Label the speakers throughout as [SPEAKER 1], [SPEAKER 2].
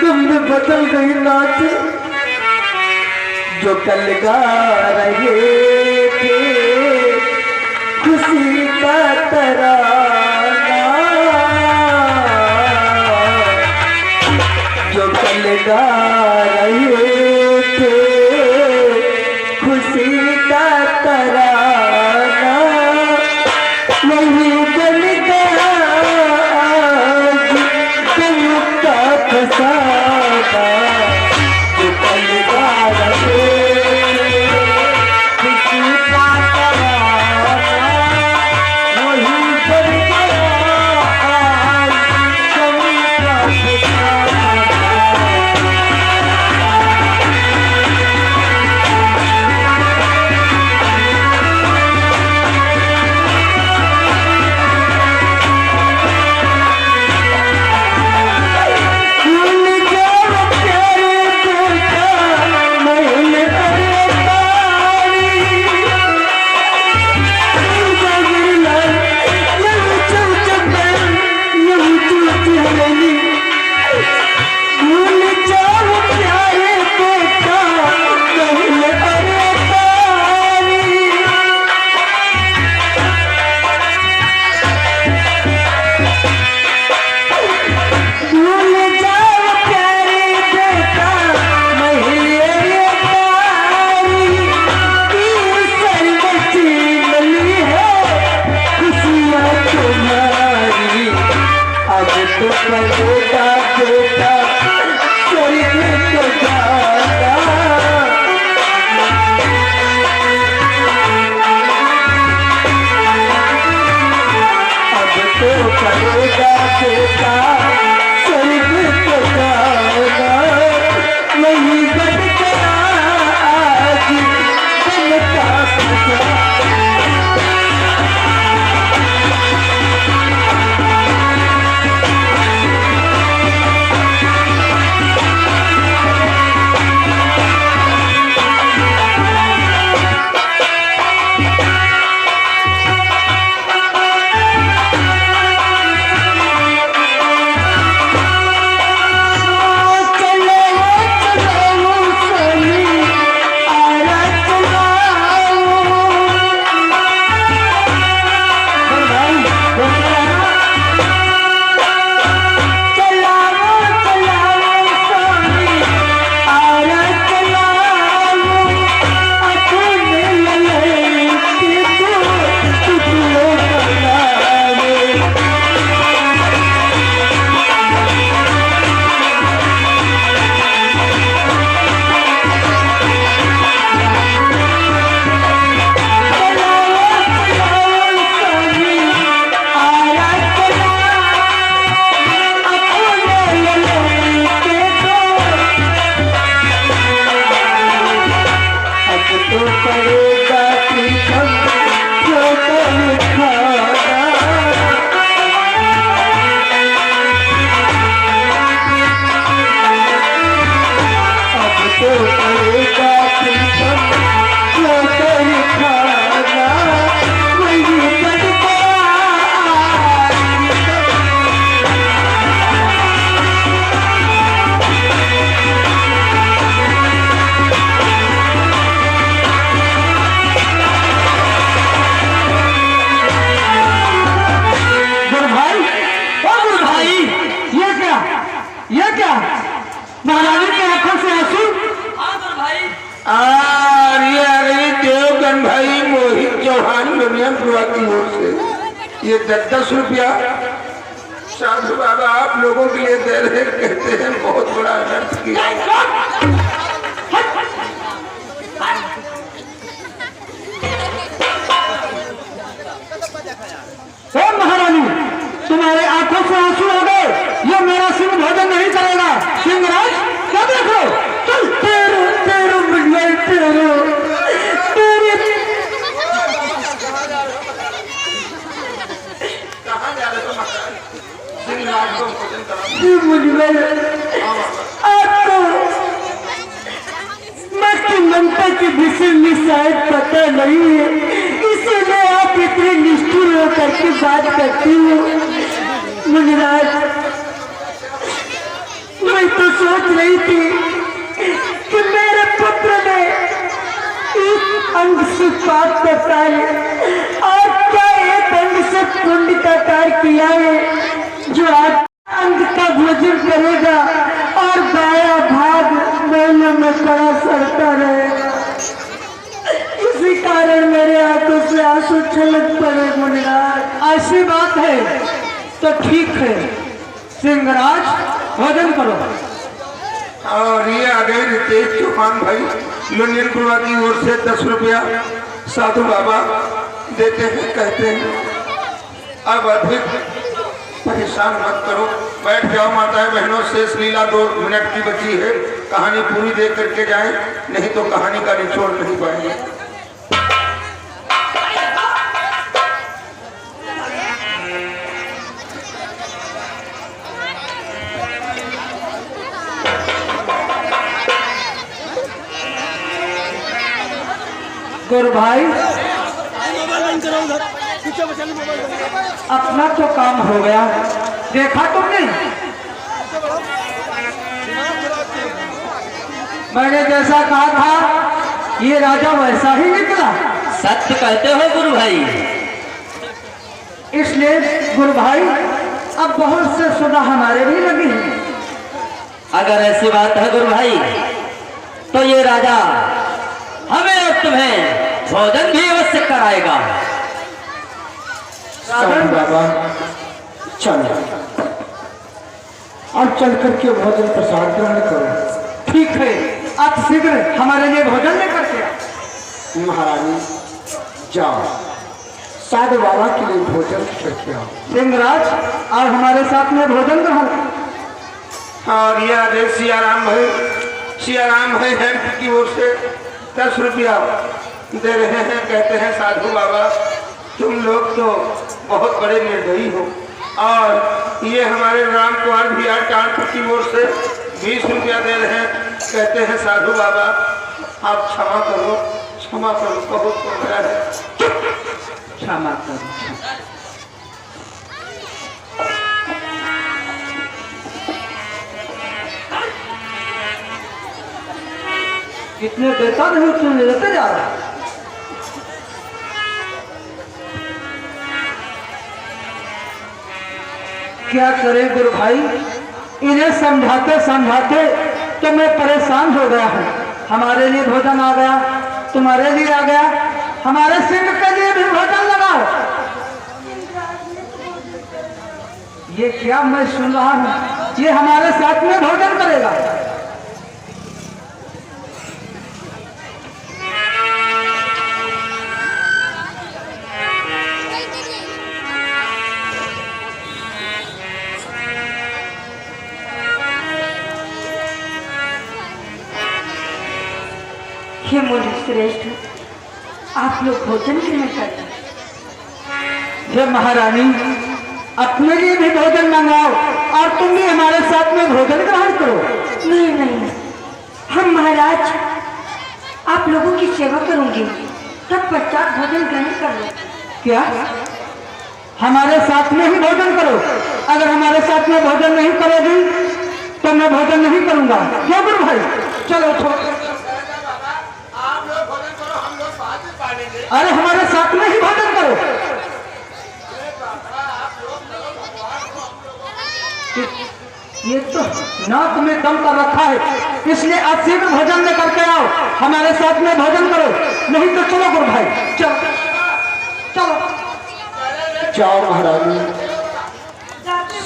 [SPEAKER 1] गम में बदल गई नाच जो कल गा रहे थे खुशी का तराना, जो कल गा रहे थे खुशी का तराना, वही बन गया आज दिल का फसाना, जो कल गा रहे खुशी का तराना, वही बन गया आज दिल का फसाना।
[SPEAKER 2] ये 10-10 रुपया साधु बाबा आप लोगों के लिए दे रहे, कहते हैं बहुत बड़ा अनर्थ किया।
[SPEAKER 1] महारानी तुम्हारे आंखों से आंसू हो गए, ये मेरा सिंह भोजन नहीं करेगा। सिंहराज क्या देखो चल तेरो तेरो मिलवाई तेरो ममता के विषय में शायद पता नहीं है, इसीलिए आप इतने निष्ठुर होकर के बात करती हो। मुनिराज मैं तो सोच रही थी कि मेरे पुत्र ने एक अंग से पाप करता है और क्या एक अंग से पुण्य का कार्य किया है जो आज अंग का भोजन करेगा और बाया भाग मेले में पड़ा सड़ता रहेगा। इसी कारण मेरे आंखों से आंसू छलक पड़े मुनिराज। ऐसी बात है तो ठीक है, सिंहराज भोजन करो।
[SPEAKER 2] और ये आ गए रितेश चौहान भाई लुनियनपुरा की ओर से 10 रुपया साधु बाबा देते हैं, कहते हैं अब अधिक परेशान मत करो, बैठ जाओ माताएं बहनों। शेष लीला 2 मिनट की बची है, कहानी पूरी देख करके जाएं, नहीं तो कहानी का निचोड़ नहीं पाएंगे।
[SPEAKER 1] गुरु भाई अपना तो काम हो गया, देखा तुमने मैंने जैसा कहा था ये राजा वैसा ही निकला।
[SPEAKER 3] सत्य कहते हो गुरु भाई।
[SPEAKER 1] इसलिए गुरु भाई अब बहुत से सुना हमारे भी लगी है।
[SPEAKER 3] अगर ऐसी बात है गुरु भाई तो ये राजा हमें और तुम्हें भोजन भी अवश्य कराएगा।
[SPEAKER 1] साधु बाबा चलो और चल करके भोजन प्रसाद ग्रहण करो। ठीक है, आप शीघ्र हमारे लिए भोजन लेकर के आओ।
[SPEAKER 4] महारानी जाओ, साधु बाबा के लिए भोजन करके आओ।
[SPEAKER 1] सिंहराज और हमारे साथ में भोजन ग्रहण।
[SPEAKER 2] और ये आदेश सियाराम भाई हेल्प की ओर से 10 रुपया दे रहे हैं, कहते हैं साधु बाबा तुम लोग तो बहुत बड़े निर्दयी हो। और ये हमारे राम कुमार भी टाल की ओर से 20 रुपया दे रहे हैं, कहते हैं साधु बाबा आप क्षमा करो, बहुत हो गया है।
[SPEAKER 1] क्षमा करो। कितने देता नहीं तुम लेते जा रहा। क्या करें गुरु भाई, इन्हें समझाते समझाते तो मैं परेशान हो गया हूँ। हमारे लिए भोजन आ गया, तुम्हारे लिए आ गया, हमारे सिंह के लिए भी भोजन लगाओ। ये क्या मैं सुन रहा हूँ, ये हमारे साथ में भोजन करेगा।
[SPEAKER 5] हे मुनि श्रेष्ठ, आप लोग भोजन क्यों नहीं करते?
[SPEAKER 1] हे महारानी, अपने लिए भी भोजन मंगाओ और तुम भी हमारे साथ में भोजन ग्रहण करो।
[SPEAKER 5] नहीं नहीं, हम महाराज आप लोगों की सेवा करूंगी, तब पश्चात भोजन ग्रहण कर लो।
[SPEAKER 1] क्या हमारे साथ में ही भोजन करो? अगर हमारे साथ में भोजन नहीं करोगी तो मैं भोजन नहीं करूंगा। क्यों गुरु भाई? चलो छोड़, अरे हमारे साथ में ही भोजन करो। ये तो नाक में दम कर रखा है, इसलिए आप शीघ्र भोजन में करके आओ, हमारे साथ में भोजन करो, नहीं तो चलो गुरु भाई चलो चलो।
[SPEAKER 4] जाओ महारानी,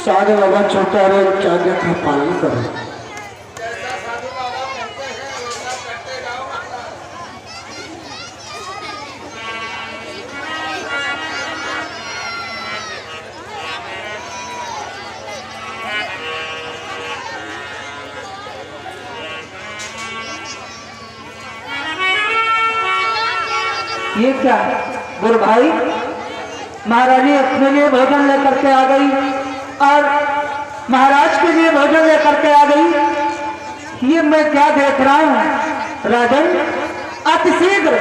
[SPEAKER 4] साधु बाबा छोटा रहे आज्ञा का पालन करो।
[SPEAKER 1] ये क्या गुरु भाई, महारानी अपने लिए भोजन लेकर के आ गई और महाराज के लिए भोजन लेकर के आ गई। ये मैं क्या देख रहा हूँ? राजन, अतिशीघ्र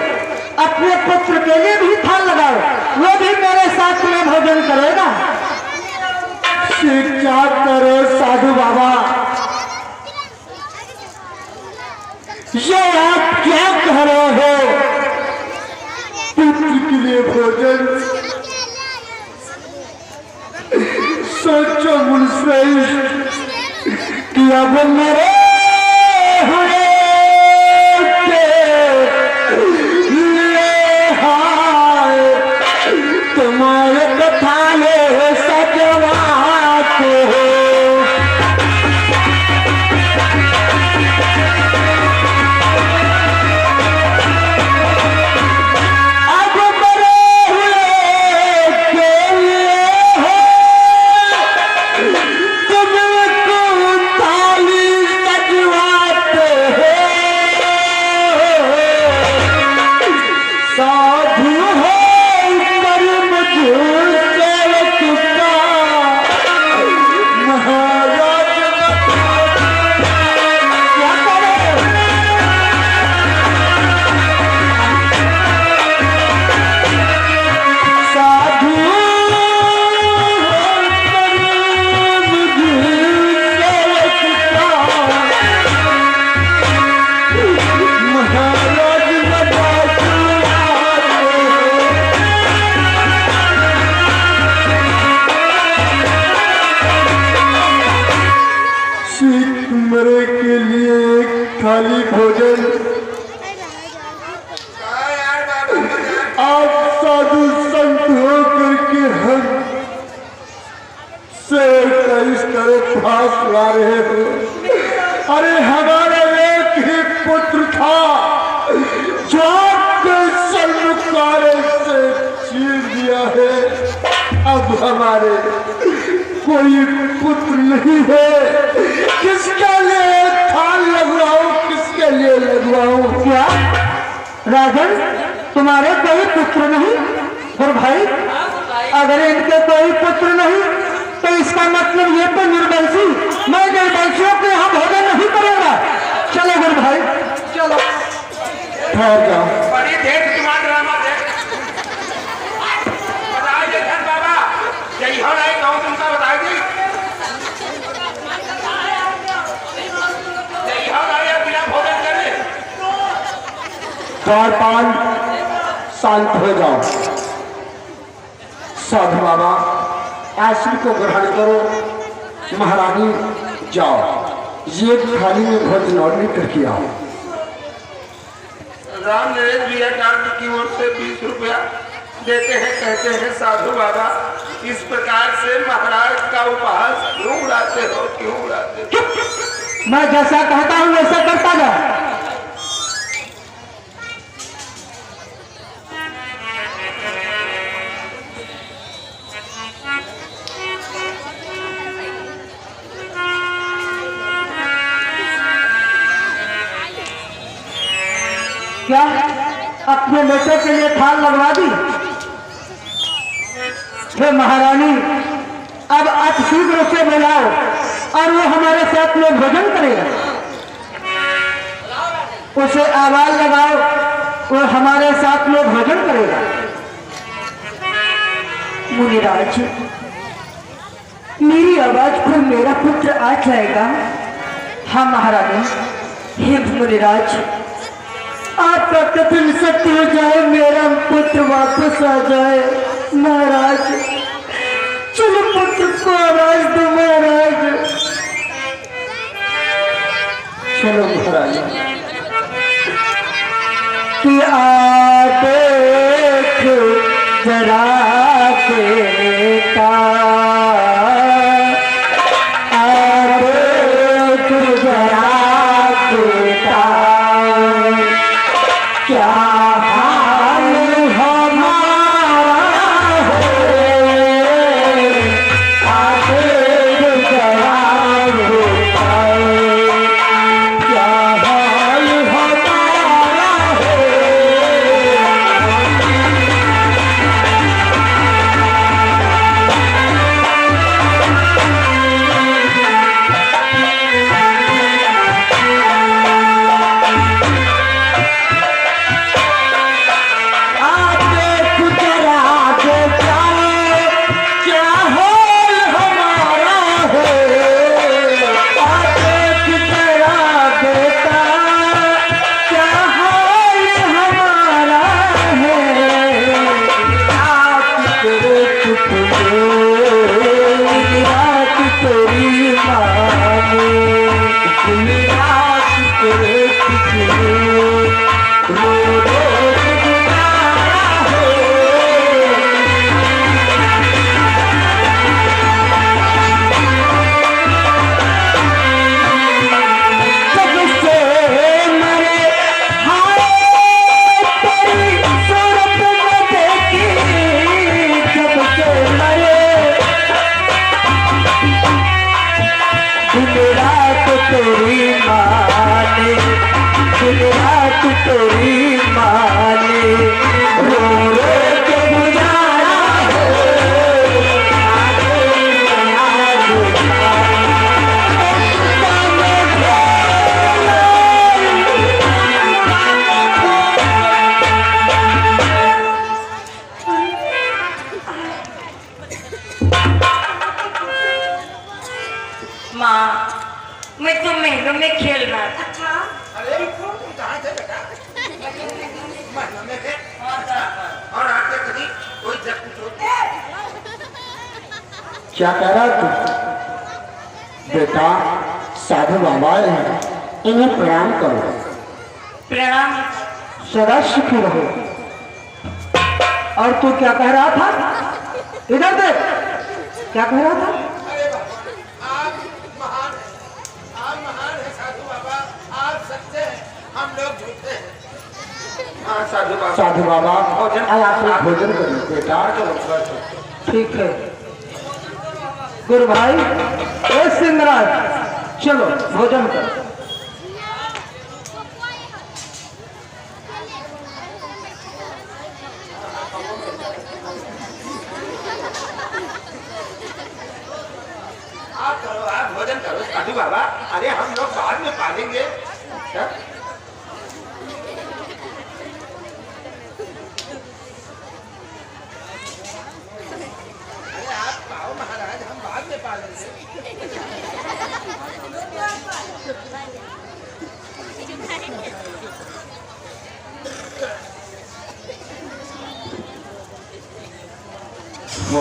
[SPEAKER 1] अपने पुत्र के लिए भी थाल लगाओ, वो भी मेरे साथ में भोजन करेगा।
[SPEAKER 4] क्या करो साधु बाबा, ये आप क्या कह रहे हो? पुत्र के लिए भोजन, सोचो मुनश्रेष्ठ कि अब मेरे हुए के लिए हाय तुम्हारे कथा ले सजवात हो। मरे के लिए एक थाली भोजन आप साधु संत होकर के हम शेर का इस तरह फांस ला रहे हो। अरे हमारा एक ही पुत्र था जो आपके सन्मुखारे से चीर दिया है। अब हमारे कोई पुत्र नहीं है। किसके लिए थाल लगवाऊं, किसके लिए लगवाऊं?
[SPEAKER 1] क्या राजन, तुम्हारे कोई पुत्र नहीं? और भाई, अगर इनके कोई पुत्र नहीं तो इसका मतलब ये तो निर्वंशी, मैं निर्वंशियों के यहाँ भोजन नहीं करूंगा। चलो गुरु भाई, चलो।
[SPEAKER 4] ठहर जाओ।
[SPEAKER 2] बड़ी देख तुम्हारा ड्रामा देख। बताइए धन बाबा, यही हो रहा है, कौन तुमका बताएगी? यही हो रहा है बिना भोजन करे।
[SPEAKER 4] द्वारपाल शांत हो जाओ। साधु बाबा आश्री को ग्रहण करो। महारानी जाओ, ये थाली में भोजन और लेकर के आओ।
[SPEAKER 2] राम नरेश भैया डॉक्टर की ओर से 20 रुपया देते हैं, कहते हैं साधु बाबा इस प्रकार से महाराज का उपहास क्यों उड़ाते हो, क्यों उड़ाते हो?
[SPEAKER 1] मैं जैसा कहता हूँ वैसा करता जा। क्या अपने बेटे के लिए थाल लगवा दी? हे महारानी, अब अतिशीघ्र उसे बुलाओ और वो हमारे साथ में भोजन करेगा। उसे आवाज लगाओ, वो हमारे साथ में भोजन करेगा। मुनिराज, मेरी आवाज पर मेरा पुत्र आ जाएगा? हाँ महारानी। हे मुनिराज, आपका कथन सत्य हो जाए, मेरा पुत्र वापस आ जाए। महाराज, चलो पुत्र को आवाज दो महाराज।
[SPEAKER 4] चलो महाराज।
[SPEAKER 1] कि आ देख जरा बेटा, आ देख जरा बेटा, क्या हाल हमारा है, आगे जरा बेटा, क्या हाल हमारा है।
[SPEAKER 5] महलों में खेल रहा था। अच्छा
[SPEAKER 2] अरे कहाँ थे बेटा? महलों में थे और आते कहीं कोई जब
[SPEAKER 4] क्या कह रहा तू? बेटा साधु बाबा हैं, इन्हें प्रणाम करो।
[SPEAKER 5] प्रणाम।
[SPEAKER 1] सदा सुखी रहो। और तू क्या कह रहा था? इधर देख, क्या कह रहा था?
[SPEAKER 2] आप महान है साधु बाबा, आप सच्चे हैं, हम लोग झूठे हैं। हाँ साधु बाबा,
[SPEAKER 4] साधु बाबा
[SPEAKER 2] भोजन
[SPEAKER 4] आज आप लोग भोजन करो बेटा।
[SPEAKER 1] ठीक है गुरु भाई। ए सिंहराज, चलो भोजन करो।
[SPEAKER 2] आप करो, आप भोजन करो साधु बाबा। अरे हम लोग बाद में पालेंगे। क्या? अरे आप पाओ महाराज, हम बाद में पालेंगे। ओ,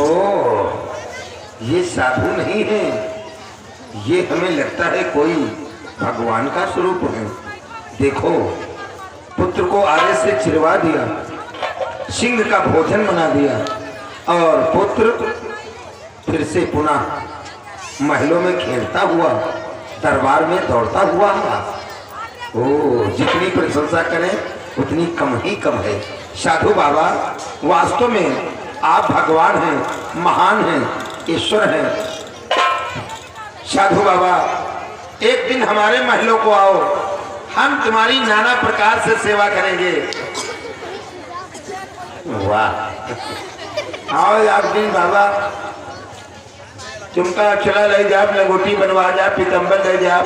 [SPEAKER 2] ये साधु नहीं है, ये हमें लगता है कोई भगवान का स्वरूप है। देखो, पुत्र को आगे से चिरवा दिया, सिंह का भोजन बना दिया और पुत्र फिर से पुनः महलों में खेलता हुआ, दरबार में दौड़ता हुआ। ओ, जितनी प्रशंसा करें उतनी कम ही कम है। साधु बाबा, वास्तव में आप भगवान हैं, महान हैं, ईश्वर हैं। साधु बाबा, एक दिन हमारे महलों को आओ, हम तुम्हारी नाना प्रकार से सेवा करेंगे। वाह, आओ एक दिन बाबा, तुमका चला ले जाओ, लंगोटी बनवा जा, पीतम्बर ले जाओ,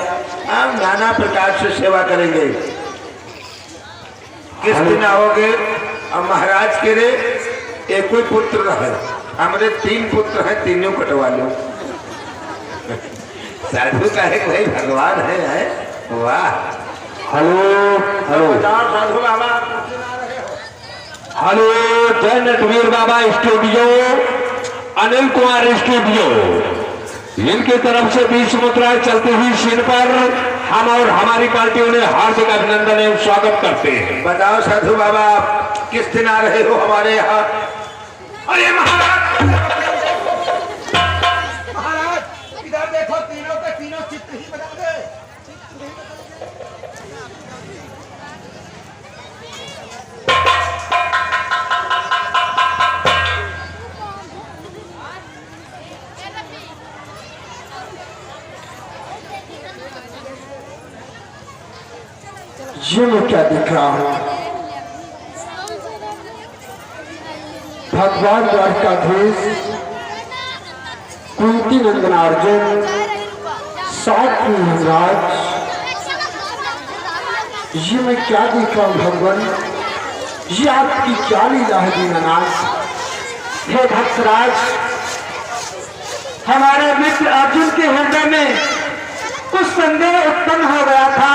[SPEAKER 2] हम नाना प्रकार से सेवा करेंगे। किस दिन आओगे? अब महाराज के रे एक कोई पुत्र है, हमारे 3 पुत्र हैं, तीनों कटवा लो। साधु का है भाई, भगवान है। वाह,
[SPEAKER 4] हेलो हेलो
[SPEAKER 2] साधु बाबा।
[SPEAKER 6] हेलो, जय नटवीर बाबा स्टूडियो, अनिल कुमार स्टूडियो, इनकी तरफ से 20 मुद्राएं चलती हुई सीन पर हम और हमारी पार्टी उन्हें हार्दिक अभिनंदन एवं स्वागत करते हैं।
[SPEAKER 2] बताओ साधु बाबा, किस दिन आ रहे हो हमारे यहाँ? अरे महाराज, इधर देखो, तीनों के तीनों चित्र ही बना दे।
[SPEAKER 4] ये मैं क्या दिख रहा हूँ? भगवान द्वारकाधीश, कुंती नंदन अर्जुन, साथ में यमराज, ये मैं क्या देख रहा हूँ भगवान? ये आपकी क्या लीला है दीनानाथ?
[SPEAKER 1] हे भक्तराज, हमारे मित्र अर्जुन के हृदय में कुछ संदेह उत्पन्न हो गया था।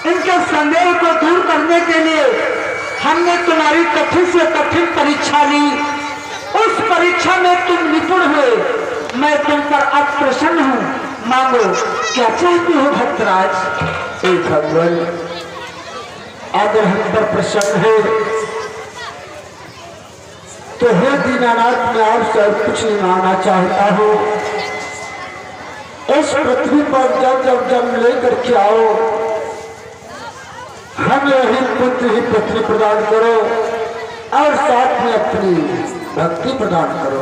[SPEAKER 1] इनके संदेह को दूर करने के लिए हमने तुम्हारी कठिन से कठिन परीक्षा ली। उस परीक्षा में तुम निपुण हुए, मैं तुम पर अब प्रसन्न हूँ। मांगो, क्या चाहते हो भक्तराज?
[SPEAKER 4] हे भगवान, अगर हम पर प्रसन्न है तो हे दीनानाथ, मैं आपसे कुछ नहीं मांगना चाहता हूँ। इस पृथ्वी पर जब जब जन्म लेकर के आओ, हमें ही पुत्र ही पृथ्वी प्रदान करो और साथ में अपनी भक्ति प्रदान करो।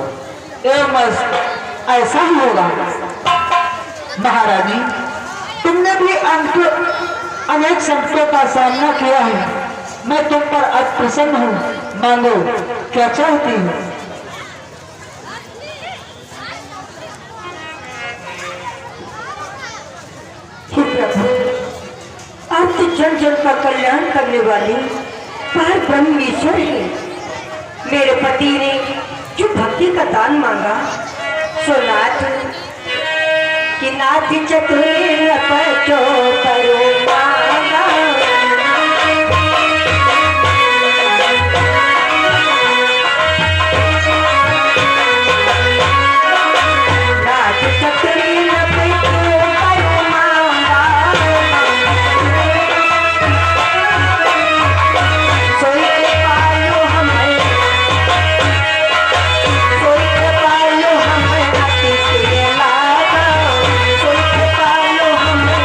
[SPEAKER 1] ऐसा ही होगा। महारानी, तुमने भी अनेक संकटों का सामना किया है, मैं तुम पर आज प्रसन्न हूँ। मांगो, क्या चाहती हो? हे प्रभु, आप तो जन जन का कल्याण करने वाले पार ब्रह्म ईश्वर है। मेरे पति ने जो भक्ति का दान मांगा, सोनाथ
[SPEAKER 5] कि नाथ चतुर पचो करो मांगा। नाथ चतुर पचो करो मांगा। सोई के पालो हमें, सोई के पालो हमें अति से लागा। सोई के पालो हमें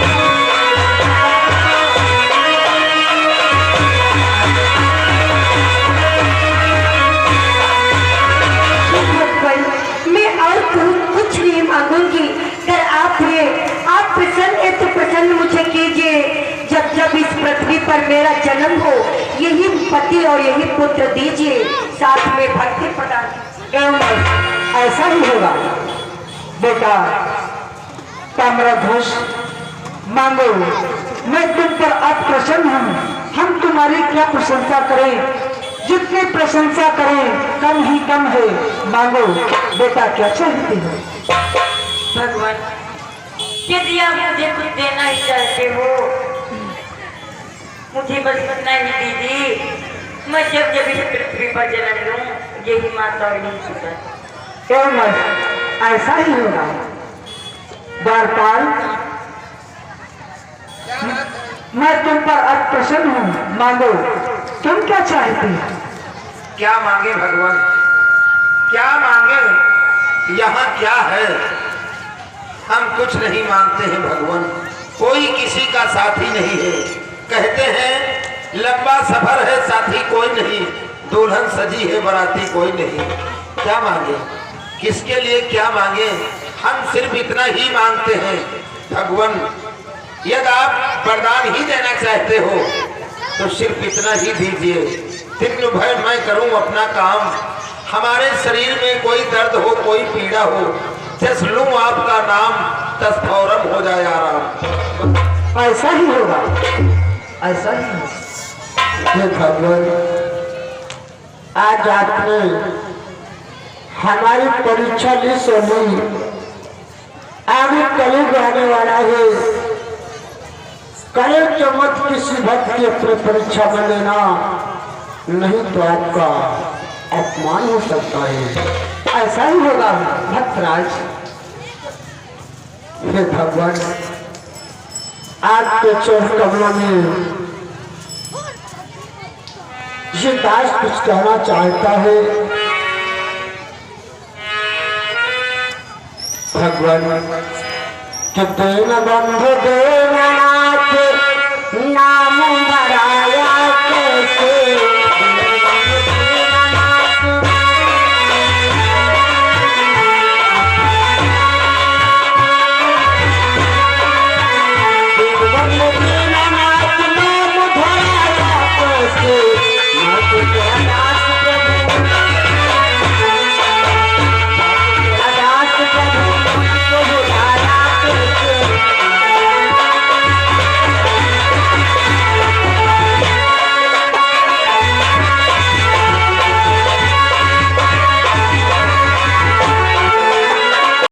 [SPEAKER 5] मैं और कुछ नहीं मांगूंगी। अगर आप प्रसन्न है तो प्रसन्न मुझे कीजिए। जब जब इस पृथ्वी पर मेरा जन्म हो यही पति और यही पुत्र दीजिए, साथ में भक्ति प्रदान कीजिए।
[SPEAKER 1] एवं ऐसा ही होगा बेटा। ताम्रध्वज मांगो, मैं तुम पर अब प्रसन्न हूँ। हम तुम्हारी क्या प्रशंसा करें, जितनी प्रशंसा करें कम ही कम है। मांगो बेटा, क्या चाहती हो?
[SPEAKER 5] भगवान, यदि आप मुझे कुछ देना ही चाहते हो, मुझे बस इतना ही दीजिए। मैं जब जब इस पृथ्वी पर जन्म लूं यही माता और यही पिता।
[SPEAKER 1] एवं ऐसा ही होगा द्वारपाल। मैं तुम पर अब प्रसन्न हूँ। मांगो, तुम क्या चाहती हो?
[SPEAKER 2] क्या मांगे भगवान, क्या मांगे? यहाँ क्या है? हम कुछ नहीं मांगते हैं भगवान। कोई किसी का साथी नहीं है। कहते हैं लंबा सफर है साथी कोई नहीं, दुल्हन सजी है बराती कोई नहीं। क्या मांगे, किसके लिए क्या मांगे? हम सिर्फ इतना ही मांगते हैं भगवान। यदि आप वरदान ही देना चाहते हो तो सिर्फ इतना ही दीजिए। दिन भर मैं करूं अपना काम, हमारे शरीर में कोई दर्द हो कोई पीड़ा हो, जस लूं आपका नाम तस फौरन हो जाए आराम।
[SPEAKER 1] ऐसा ही होगा, ऐसा ही होगा।
[SPEAKER 4] हे भगवान, आज आपने हमारी परीक्षा ली सोनी। आगे कलयुग आने वाला है। कलयुग के मत किसी भक्त की अपनी परीक्षा में लेना, नहीं तो आपका अपमान हो सकता है।
[SPEAKER 1] ऐसा ही होगा भक्तराज।
[SPEAKER 4] हे भगवान, आपके चरण कमलों में ये दास कुछ कहना चाहता है। भगवान कि देन बंधु देवनाथ नाम